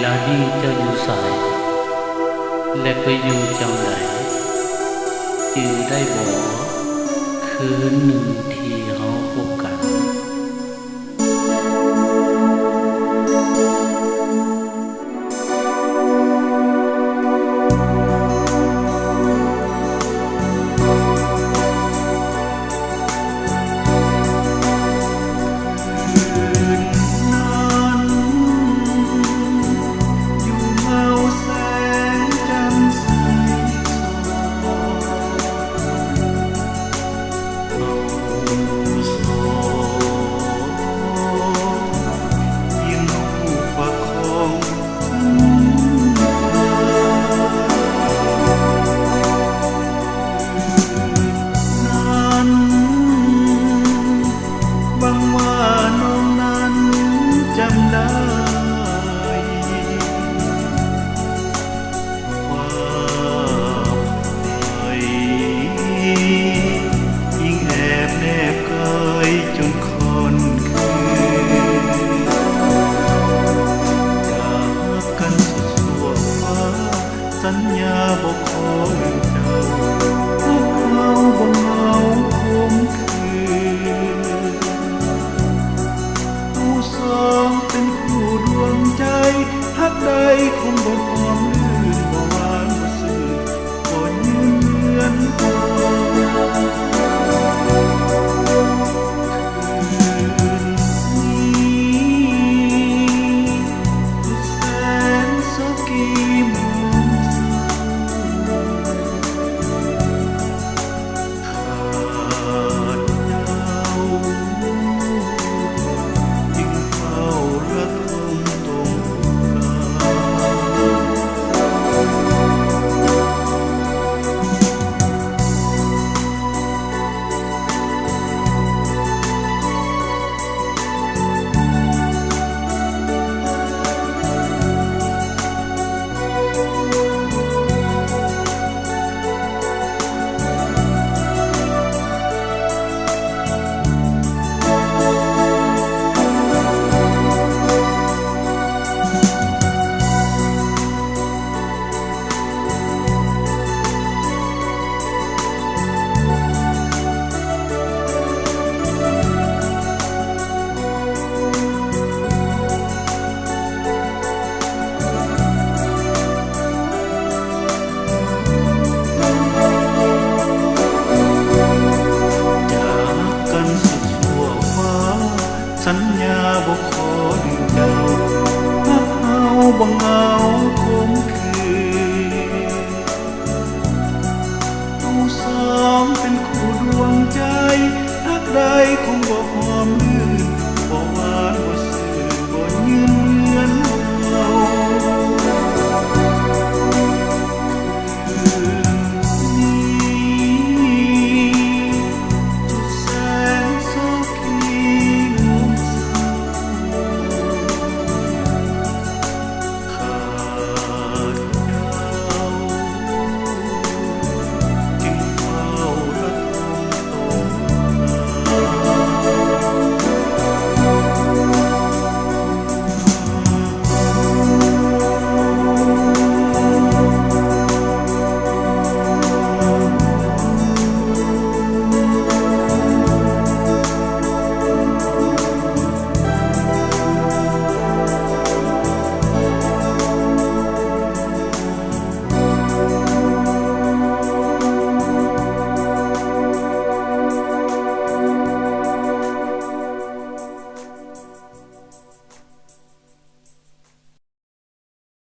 ลานี้เจ้าอยู่ไสและไปอยู่จังไดจื่อได้บ่คืนหนึ่งที่เฮาพบกันสัญญาบอกขอลืมเจ้าพวกเขาบ่เหงาคมคืนผู้สองเป็นคู่ดวงใจฮักใดคงบ่พร้อมลื่นบ่หวานบ่ซื่อบ่ยืนเหมือนเก่าสัญญาบอกขอลืมเจ้าฮักเฮาบ่เหงา